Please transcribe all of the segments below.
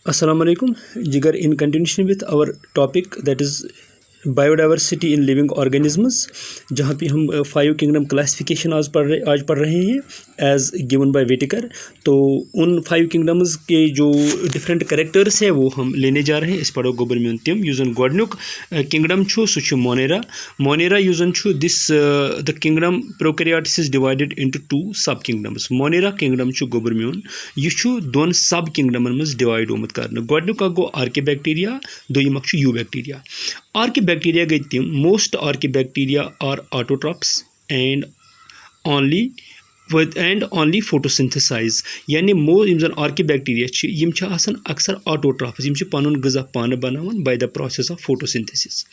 Assalamu alaikum. Jigar, in continuation with our topic, that is biodiversity in living organisms, जहाँ पे हम 5 kingdom classification आज पढ़ रहे हैं एज गिवन बाय विटेकर। तो उन 5 किंगडम्स के जो डिफरेंट करेक्टर्स हैं वो हम लेने जा रहे हैं। इस पढ़ो गोबर में तम यूजन गोडनुक किंगडम सु मोनेरा यूजन this the kingdom prokaryotes is divided into 2 sub kingdoms. Monera kingdom गोबर में यह 2 सब किंगडमन मज डिवाइड होमुत करने। गोडनुक गो आर्के बैक्टीरिया, दोयम यू बैक्टीरिया। आर्के बैक्टीरिया गई तम most archaebacteria are autotrophs and only photosynthesise, यानी यम जन आर्के बैक्टीरिया अक्सर ऑटोट्रॉप्स, यम पनुन गज़ा पान बनावन by the process of photosynthesis.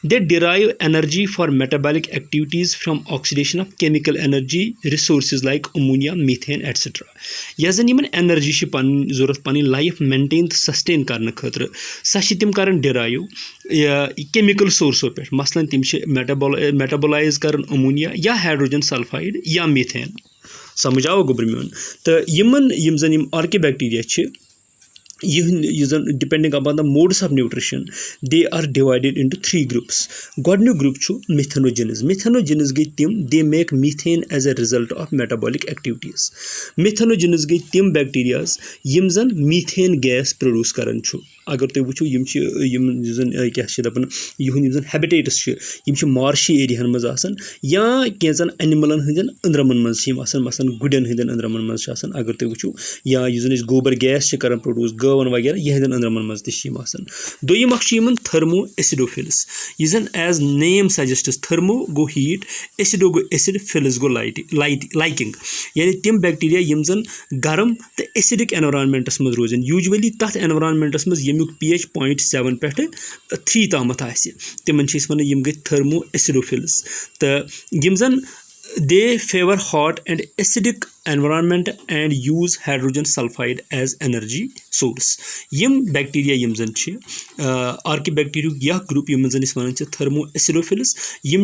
They derive energy for metabolic activities from oxidation of chemical energy resources like ammonia, methane etcetera. यह जन यमन एनर्जी पन जरूरत पन लाइफ मेंटेन तो सस्टेन करने खतर सह तम कर डिराइव केमिकल सोर्सों पे, मसलन तम मेटाबोलाइज कर अमोनिया या हाइड्रोजन सल्फाइड या मीथेन। समझ आओ गोबर में। तो यम जन आर्के बैक्टीरिया यह depending upon the modes of nutrition, they are divided into 3 groups. गोडन्युक ग्रुप मिथेनोजेन्स। मिथेनोजेन्स गई तम they make methane as a result of metabolic activities. Methanogens गई तम बैक्टीरियाज यम जन मीथेन गैस प्रोड्यूस करन। अगर तुम वो क्या दपान यहन हैबिटेट्स मार्शी एरियान मज या कैंचन एनिमलन हंदन अंद्रमन मज मसलन गुड़न हंदन अंद्रमन मज। अगर तुम वो या गोबर गैस कर प्रोड्यूस गवन वगैरह यह अंद्रमन मज दोयम थर्मो एसिडोफिल्स। यह जन एज नेम सजेस्ट, थर्मो गो हीट, एसिडो गो एसिड, फिल्स गो लाइकिंग, यानी तम बैक्टीरिया यम जन गर्म तो एसिडिक एनवायरनमेंटस मज रोजन। यूजुअली तथ एनवायरनमेंटस मज यमुक pH 0.7 पे 3 तामत तिमन वन यम गई थर्मो एसिडोफिल्स। तो यम जन they favour hot and acidic environment and use hydrogen sulphide as energy source. यम बैक्टीरिया यम जन आर्के बैक्टीरिया यह ग्रुप यम जन वन थर्मो एसिडोफिल्स, यम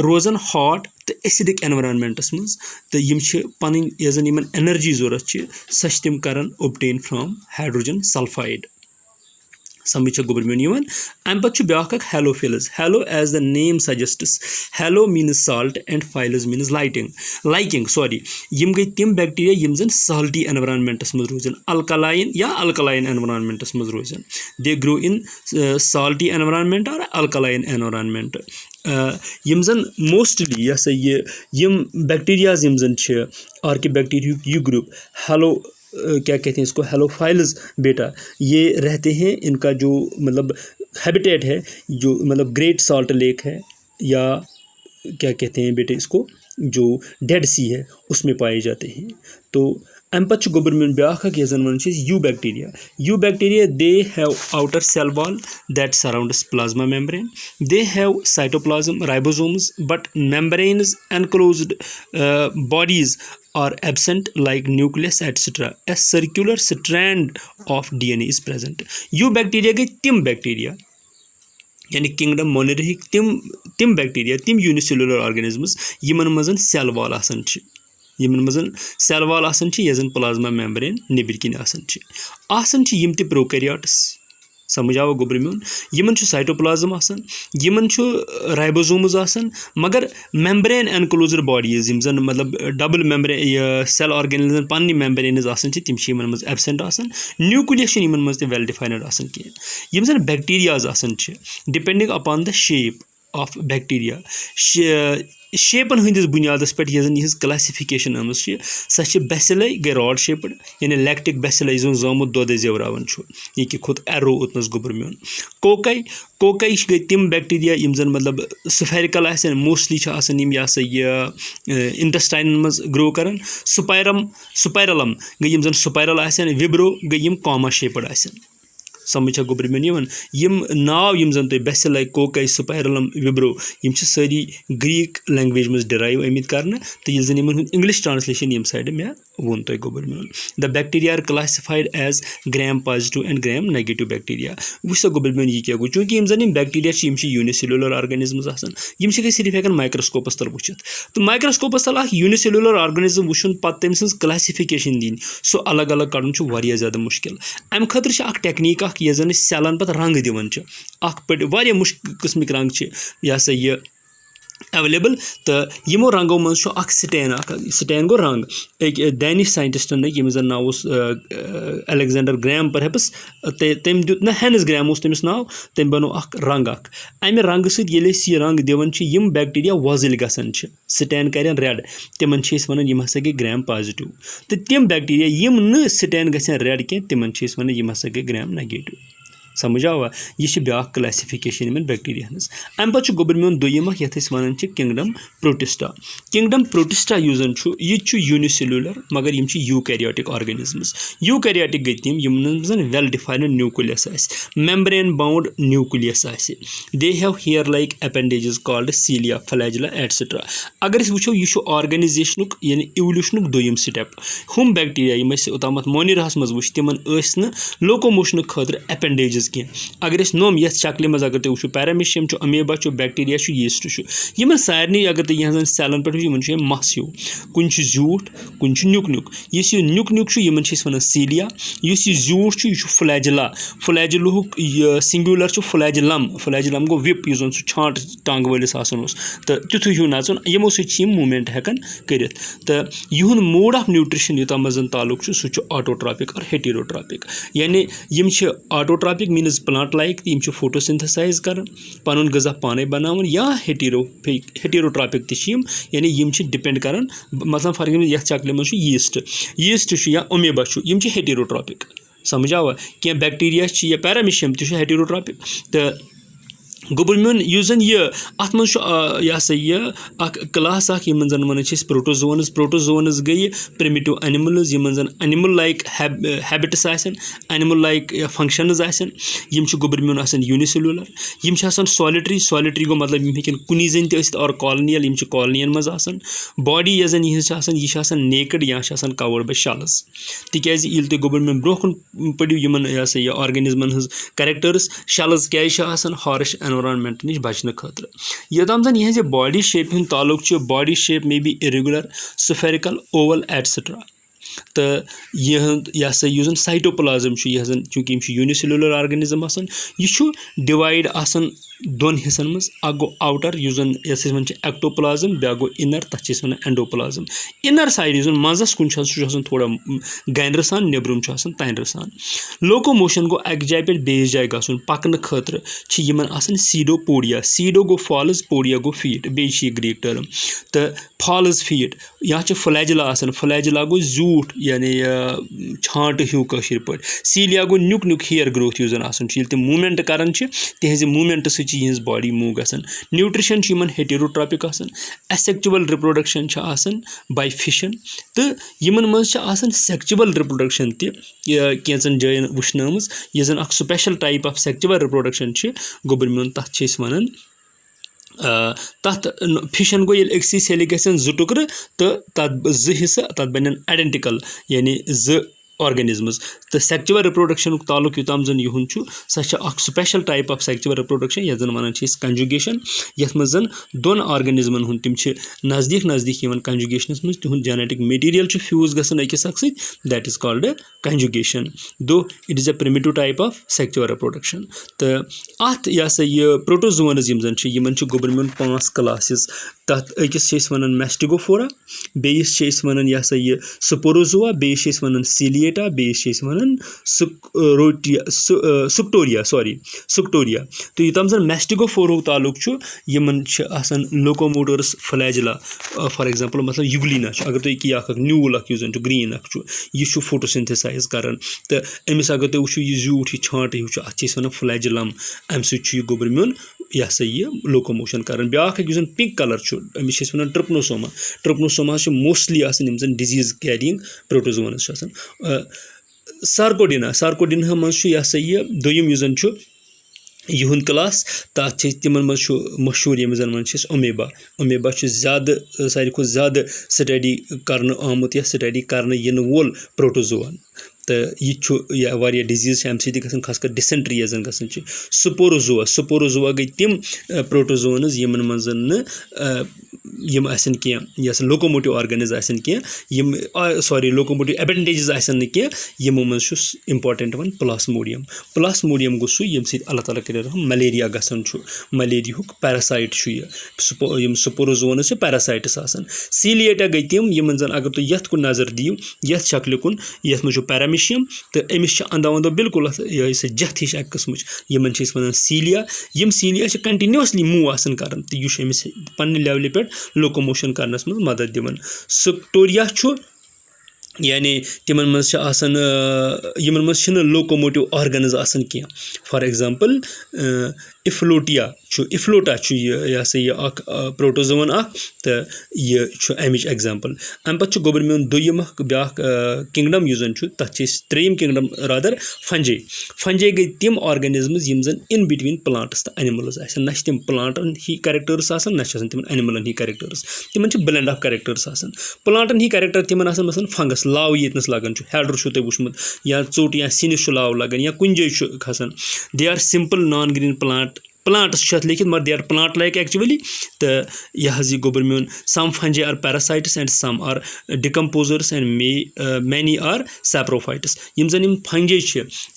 रोजन हॉट तो एसिडिक एनवायरनमेंटस मज। तो यम पन जन यमन एनर्जी जरूरत सह तम कर ओबटेन फ्रॉम हाइड्रोजन सल्फाइड। समझ गोबर में अम पे ब्या halophiles. Halo as the name suggests, halo means salt and philes means liking sorry. यम गई तम बैक्टीरिया यम जन साल्टी एनवायरनमेंटस मज रोजन, अल्कलाइन या अल्कलाइन एनवायरनमेंटस मज रोजन। They grow in salty environment और अल्कलाइन एनवायरनमेंट। यम जन मोस्टली यम बैक्टीरियाज यम जन आर्के बैक्टीरिया यू ग्रुप हेलो क्या कहते हैं इसको, हेलोफाइल्स बेटा, ये रहते हैं। इनका जो मतलब हैबिटेट है, जो मतलब ग्रेट सॉल्ट लेक है, या क्या कहते हैं बेटे इसको, जो डेड सी है उसमें पाए जाते हैं। तो अम पे गोबर में ब्या जन वन यू bacteria they have outer cell wall that surrounds plasma membrane, they have cytoplasm, ribosomes, but membranes enclosed bodies are absent like nucleus etc. A circular strand of DNA is present. You bacteria गई तम bacteria यानी kingdom Monera तम bacteria, तम unicellular organisms Yemen मज cell wall आसान, Yemen मज cell wall आसान यह जन प्लाज्मा मेम्ब्रेन निबर किन आसान यम ते प्रोकैरियोट्स। समझ आओ गोबर में यमन साइटोप्लाज्म आसान, यमन राइबोसोम्स आसान, मगर मेम्ब्रेन एनक्लोज्ड बॉडीज यम जन मतलब डबल मेम्ब्रेन सेल ऑर्गेनिजम पन्नी मेम्ब्रेन्स आसान तम यमन मज एब्सेंट आसान। न्यूक्लियस यमन मज वेल डिफाइंड आसान कहीं। यम जन बैक्टीरियाज आसान depending upon the shape of bacteria, शेपन हंदिस बुनियादस पे यह जन क्लासिफिकेशन आम सह बेसिले गई रॉड शेपड, यानी लैक्टिक बेसिले जामुत दोद जेवरान यह कि खुद एरो उतनस गोबर में। कोकाई गई तम बैक्टीरिया यम जन मतलब स्फेरिकल मोस्टली यह इंटेस्टाइन मज ग्रो कर। सुपायरलम गई यम जन सुपायरल विब्रो गई यम कॉमा शेपड। समझ गोबरमेन यम नाव यम जन तुम बेसिलाई कोकाई स्पाइरलम विब्रो यम सारी ग्रीक लैंग्वेज मज डिराइव आमित कर तो ये जन इंग्लिश ट्रांसलेशन यम साइड मे वोन तुम गोबरमेन the bacteria are classified as gram positive and gram negative bacteria वो सा गोबरमेन यह क्या गो चूंकि यम जन बैक्टीरिया यूनिसेलुलर ऑर्गेनिजम्स यम सिर्फ हेकान माइक्रोस्कोपस तल वुचित तो माइक्रोस्कोपस तल यूनिसेलुलर ऑर्गेनिज्म वुचुन पत्त तम सज क्लासिफिकेशन दिन सो अलग अलग कड़न वारिया ज़्यादा मुश्किल अम खतर टेक्निक ये जन सेलन पे रंग दिवन वारिया मुश्किल किस्मिक रंग यह सा यह अवेलेबल तो यमो रंगों मज स्टेन गो रंग एक डैनिश साइंटिस्टन यम जन नाव अलेक्जेंडर ग्रैम परहैप्स तम दुत ना हेनिस ग्रैम तमिस नाव तम बनो रंग अमि रंग सह रंग दिवन यम बैक्टीरिया वजिल गसन स्टेन कर रेड तिमन वन यम हसा गई ग्रैम पॉजिटिव तो तम बैक्टीरिया यम न स्टेन गसन रेड कह तिमन वन यम हसा गई ग्रैम नेगेटिव समझ आवा यह ब्या क्लासिफिकेशन इन बैक्टीरिया अम पे गोबरमेन दोयम ये वन किंगडम प्रोटिस्टा यूजन यह यूनिसेलुलर मगर यम यूकैरियोटिक ऑर्गेनिजम्स यूकैरियोटिक गई तम यम जन well defined nucleus membrane bound nucleus they have hair like appendages called cilia flagella etcetera अगर वो यह ऑर्गेनाइजेशन यानी इवोल्यूशन दोयम स्टेप हम बैक्टीरिया यम ओतम मोनिराहस मज वो तमन लोकोमोशन खतर एपेंडेजेस कह अगर नोम ये शक्ल मज अगर तुम वो पैरामीशियम अमीबा बैक्टीरिया यीस्ट इन सारे अगर तुम यह सेलन पे मस हूँ कुन ज्यूठ कुन न्युक न्युक इस न्युक न्युक इन वन सीलिया इस ज्यूठ यह फ्लैजिला फ्लैजिलू सिंगुलर फ्लैजिलम गो विप यह जन छांट टांग वलिस तो तिथु हूँ नाचन यमो सम मूवमेंट हेकान कर तो यहून मोड ऑफ न्यूट्रिशन यूत मज ताल्लुक सह ऑटोट्रॉपिक और हेटेरोट्रॉपिक यानी यम ऑटोट्रॉपिक मीन्स प्लांट लाइक यम फोटोसिंथेसाइज कर पन गजा पाने बनावन या हेटेरोट्रॉपिक तम यानी यम डिपेंड कर मतलब फॉर एग्जाम्पल यथ चक्ले मज यीस्ट या अमीबा यम हेटेरोट्रॉपिक समझ आवा क्या बैक्टीरिया या पैरामीशियम तह हेटेरोट्रॉपिक तो गोबरमेन यह जन यह अत मज यह सा यह क्लास यमन जन वन प्रोटोजोन्स गई प्रिमिटिव एनिमल्स यमन जन animal like habits animal like functions यम गोबरमेन यूनिसेलुलर यम सॉलिटरी गो मतलब यम हेकन कुनी जन और कॉलोनियल यम कॉलोनियन मज बॉडी यह जन यह नेकड या कवर्ड बाय शेल्स तिकाज यिल तुम गोबरमेन ब्रोह कुन पढ़ियो यमन यह सा यह ऑर्गेनिजमन हज कैरेक्टर्स शेल्स क्या हार्श एनवायरनमेंट नश बचने खतर योतम जन यह बॉडी शेप हूँ ताल्लुक body shape may be irregular spherical Oval etcetera तो यह सा यह साइटोप्लाज्म यह चूँकि यूनिसेलुलर ऑर्गेनिज्म यह डिवाइड दोन हिस्सन मज गो आउटर यस वन एक्टोप्लाज्म ब्या गो इनर तथ वन एंडोप्लाज्म इनर साइड यह मजस कुन सह थोड़ा गनर सान नब्रुम तनर सान लोकोमोशन गो अक जाय पे बेस जाय गन पकन खतर सीडोपोडिया सीडो गो फॉल्स पोडिया गो फीट बे ग्रीक टर्म तो फॉल्स फीट या फ्लैजिला फ्लैजिला गो जूठ यानी छांट हूँ कशर पे सीलिया गो न्युक न्युक हेयर ग्रोथ यह जन तम मूवमेंट कर तिज मूवमेंट यह बॉडी मूव गसन nutrition heterotrophic asexual reproduction by fission तो यमन मज सेक्चुअल रिप्रोडक्शन तन जायन वुचन यह जन special type of sexual reproduction गोबरमेन तथ वन तथ फिशन गो अक्सी सेल गन जो टुकर तो तथ हिस्से तथ बन आइडेंटिकल यानी ऑर्गेनिजम्स तो सेक्चुअल रिप्रोडक्शन ताल्लुक यूताम जन यहून सह special type of sexual reproduction यह जन वन कंजुगेशन यथ मज दोन ऑर्गेनिजमन हूँ तम नज़दीक नज़दीक कंजुगेशन मज तिहुंद जेनेटिक मटीरियल फ्यूज गसन अकिस अक दैट इज कॉल्ड कंजुगेशन दो it is a primitive type of sexual reproduction तो अत यह सा यह प्रोटोजोन्स यमन गोबरमेन 5 क्लासेस तथ अकिस वन मेस्टिगोफोरा बेस वन यह सा यह स्पोरोजोआ बेस वन सीलिएटा बेस वन सुक्टोरिया तो यूतम जन मेस्टिगोफोरो ताल्लुक यमन लोकोमोटर्स फ्लैजिला फॉर एग्जांपल मतलब युगलिना अगर तुम यह न्यूल यूज ग्रीन यह फोटोसिंथेसाइज कर तो अमिस अगर तुम वो यह जूठ यह छांट हूँ अत वन फ्लैजिलम अम सह गोबरमेन यह सा यह लोकोमोशन कर ब्या पिंक कलर अमिस वन Trypanosoma mostly disease carrying protozoans Sarcodina मज यह दोयम यह जन यहुंद क्लास तथ तिमन मज मशहूर यम जन वन ओमेबा ज़्यादा सारी खुद ज़्यादा स्टडी करने आमुत या स्टडी करने इन वोल प्रोटोजोआ तो यह वारिया डिजीज़ अम सत खास कर डिसेंट्री जन गसान स्पोरोजोआ गई तिम प्रोटोजोन्स यमन मज यम आसन कह यह लोकोमोटिव ऑर्गन्स आसन कह सॉरी लोकोमोटिव एपेंडेजेस आसन न कह यमो मज इंपॉर्टेंट वन प्लास्मोडियम गो सू यम सत अल्लाह ताला कर मलेरिया गसान मलेरिया पैरासाइट यम स्पोरोजोन्स पैरासाइट्स आसान सीलिएटा गई तिम यमन जन अगर तुम यथ कुन नजर दियो यथ शक्ल कुन यथ मज पैरामिशियम तो अमिस अंदो अंदो बिल्कुल जथ हिश अक किस्म यमन वन सीलिया कंटिन्यूसली मूव आसान कर तो यह अमिस पन्ने लेवल पे लोकोमोशन करनस मज मदद दिवन सक्टोरिया यानी तिमन मज आसान यमन मज लोकोमोटिव ऑर्गन्स आसान कह फॉर एग्जांपल इफ्लोटा यह सा यह प्रोटोजोन तो यह अमिच एग्जांपल अम पे गोबर मेन दोयम ब्या किंगडम यह जन तथ त्रेयम किंगडम रादर फंजे गई तिम ऑर्गेनिजम्स यम जन इन बिटवीन प्लांट्स तो एनिमल्स ना तिम प्लांटन ही कैरेक्टर्स ना तिम एनिमलन ही कैरेक्टर्स तिमन ब्लेंड ऑफ कैरेक्टर्स प्लांटन ही कैरेक्टर तिमन मसल फंगस लाव येतनस लगन हेडर तुम वुचमुत या चोट या सिनिस लाव लगन या कुन जाय खसान they are simple non green plants लिखित मगर they are plant like actually तो यह गोबर मेन some fungi are parasites and some are decomposers and many are saprophytes यम जन यम फंजे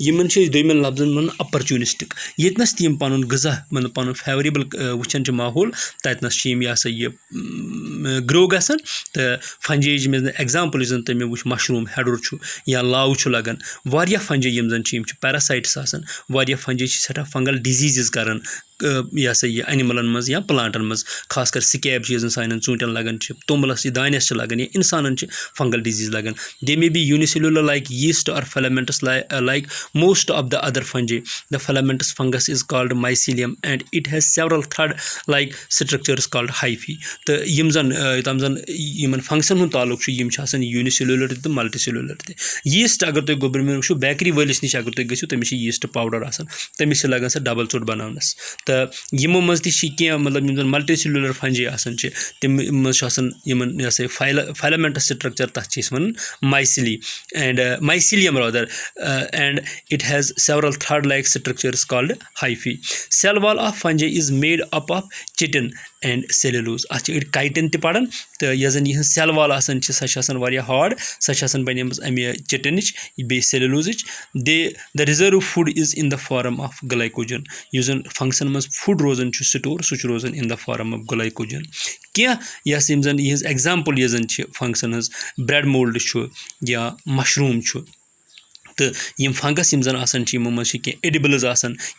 यमन दोयमन लफ्जन मन अपरचुनिस्टिक येतनस तीम पन गजा मन पन फेवरेबल वुचन माहौल ततनस यह सा यह ग्रो गसान तो फंजेज में एग्जाम्पल जन तमें वुच मशरूम हेडर या लाव लगन वारिया फंजे यम जन पैरासाइट्स आसान वारिया फंजे सठा फंगल डिजीज़ करन यह सा यह एनिमलन मज या प्लांटन मज खास कर स्कैब चीज़न सान चूंटन लगन तोमलस दानस लगन या इंसान फंगल डिजीज लगन they may be unicellular like yeast और filamentous like most of the other fungi the filamentous fungus is called mycelium and it has several thread like structures called hyphae तो यम जन यमन फंक्शन हुन ताल्लुक unicellular तो multi cellular तो yeast अगर तुम गोबर में वो बेकरी वलिस नश अगर तुम गो तमिस यीस्ट पाउडर तमिस लगन सर डबल चोट बनानस तो यमो मज तह मतलब यम मल्टी सेलुलर फंजे तम मज यह सा फिलामेंटस स्ट्रक्चर तथ वन mycelia and mycelium rather and it has several thread like structures called hyphae cell wall of fungi is made up of chitin and cellulose अड़ काइटिन तह पड़न तो यह जन यह सेल वॉल हार्ड सह बन अमे चिटिनच बे cellulose the reserve food is in the form of glycogen यह फंक्शन मज फूड रोजान स्टोर सह रोजान in the form of glycogen क्या यह जन यह एग्जाम्पल यह जन फंक्शन ब्रेड मोल्ड या मशरूम तो यम फंगस यम जन यमो मज एडिबल्स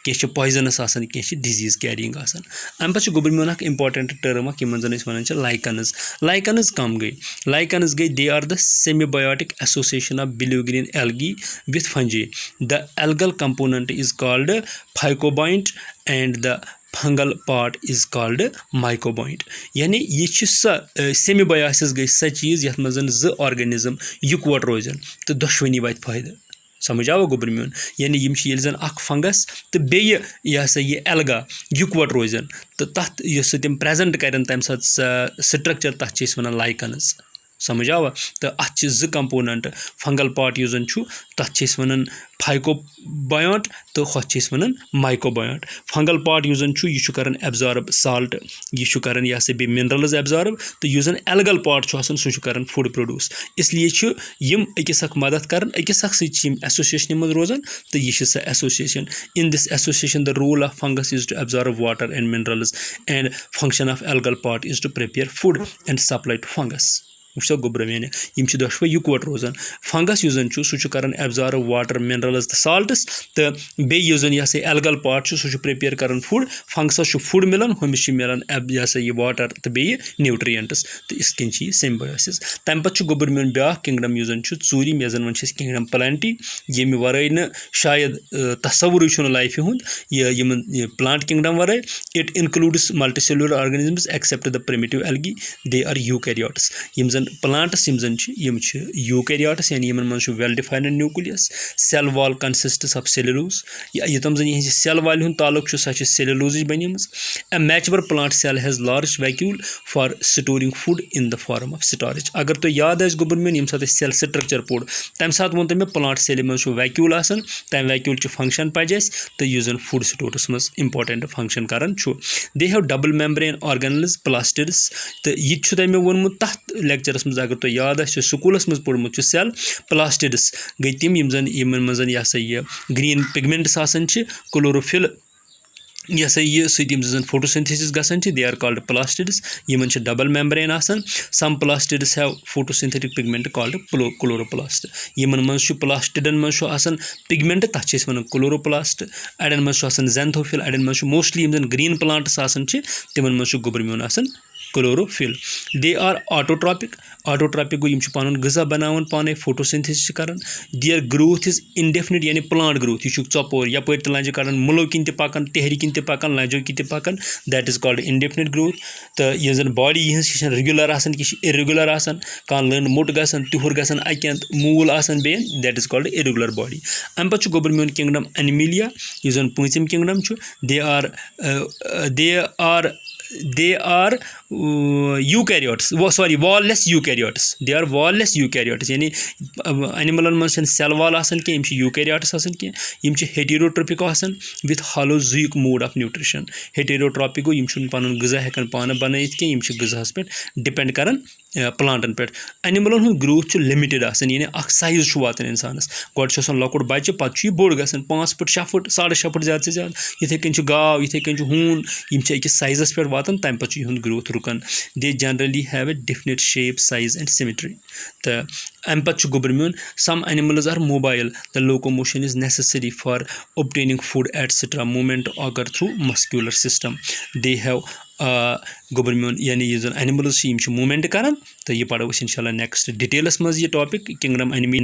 कह पॉइजनस कह डिजीज कैरिंग अम पे गोबर में इंपॉर्टेंट टर्म यमन जन वन लाइकन्स कम गई लाइकन्स गई they are the symbiotic association of blue green algae with fungi the algal component is called phycobiont and the fungal part is called mycobiont यानी यह सेमीबायोसिस गई सह चीज़ यथ मज ज ऑर्गेनिज्म युकवट रोजन तो दोशवनी वात फायदा समझ आवा गोबर मेन यानी यम जन अख फंगस तो बे यह सा यह एल्गा युकवट रोजन तो तथ तम प्रेजेंट कर तम स्ट्रक्चर तथ वन लाइकन्स समझ आवा तो अत ज कंपोनेंट फंगल पार्ट यह जन तथ वन फाइकोबायोट तो हथ वन माइकोबायोट फंगल पार्ट यह जन यह कर एब्जॉर्ब साल्ट यह कर यह सा बे मिनरल्स एब्जॉर्ब तो यह जन एल्गल पार्ट सह कर फूड प्रोड्यूस इसलिए यम अकिस मदद कर अकिस एसोसिएशन मज रोजान तो यह सह association in this association the role of fungus is to absorb water and minerals and function of algal part is to prepare food and supply to fungus वो गोबर मेन यम दोशवे युकवट रोजान फंगस जन सह कर एब्जॉर्ब वाटर मिनरल्स तो साल्टस तो बे यह सा एल्गल पार्ट सह प्रिपेयर कर फूड फंगसस फूड मिलान हमिस मिलान यह सा यह वाटर तो बे न्यूट्रिएंट्स तो इस कन सिम्बायोसिस तम पे गोबर मेन ब्या किंगडम यह जन चूरिम यह जन वन किंगडम प्लांटी यम वराई न शायद तस्वुर लाइफ हुंद यम प्लांट किंगडम वराई it includes multicellular organisms except the primitive algae they are eukaryotes यम जन प्लांट्स यम यूकैरियोट्स यानी यमन मज well defined nucleus cell wall consists of cellulose योतम जन यह सेल वाल हुंद ताल्लुक सह सेल्यूलोज बनीम a mature plant cell has large vacuole for storing food in the form of storage अगर तो याद आस गोबर मेन यम साथ सेल स्ट्रक्चर पोड़ तम सात वो मे प्लांट सेल मज वैक्यूल आसान तम वैक्यूल फंक्शन पज तो यह जन फूड स्टोरस मज इंपॉर्टेंट फंक्शन करान they have double membrane organelles plastids तो यह तमें वोनमुत तथ लेक्चरस मज अगर तो याद आस स्कूलस मज पोड़मुत सेल प्लास्टिड्स गई तम यमन मज यह सा यह ग्रीन पिगमेंट्स आसान क्लोरोफिल यह सा यह सम फोटोसिंथेसिस गसान दे आर कॉल्ड प्लास्टिड्स यमन डबल मेम्ब्रेन आसान some plastids have photosynthetic pigment called chloroplast यमन मज प्लास्टिडन मज आसान पिगमेंट तथ वन क्लोरोप्लास्ट अड़न मज जेंथोफिल अड़न मज मोस्टली यम ग्रीन प्लांट्स आसान तिमन मज गोबर मेन आसान क्लोरोफिल दे आर ऑटोट्रॉपिक गो पन गज़ा बनावन पाने फोटोसिंथेसिस करान देयर ग्रोथ इज इंडेफिनिट यानी प्लांट ग्रोथ यह चपोर यपर तो लंजि कड़ान मुलो किन पकान तेहरी किन पकान लंजो कि पकान that is called indefinite growth तो यह जन बॉडी यह रेगुलर आसान कि इरेगुलर आसान कह लंड मोट गसान तिहुर गसान अकन मूल आसान बेन that is called irregular body अम पे गोबर मेन किंगडम एनिमिलिया यह जन पूंचम kingdom they are eukaryotes sorry wallless eukaryotes they are wallless eukaryotes यानी एनिमलन मज सेल वाल आसान कह यूकैरियोट्स आसान कह हेटेरोट्रोपिक आसान विथ हालोजुइक मोड ऑफ न्यूट्रिशन हेटेरोट्रोपिक गो पन गज़ा हेकन पान बनत कह गज़ास पे डिपेंड करान प्लांटन पे एनिमलन हुंद ग्रोथ लिमिटेड आसान यानी साइज वातान इंसानस गोड लकुट बच्चे पे बोड़ गसान 5 फुट 6 फुट 6.5 फुट ज़्यादा से ज़्यादा इथे कन गाव इथे कन हून अकिस साइजस पे वातान तम पे यह ग्रोथ रुकन they generally have a definite shape size and symmetry तो अम पे गोबर मेन some animals are mobile the locomotion is necessary for obtaining food etc movement occur through muscular system they have गोबर मेन यानी यह animals movement करान तो यह पढ़ो इंशाल्लाह नेक्स्ट डिटेलस मज यह टॉपिक किंगडम एनिमी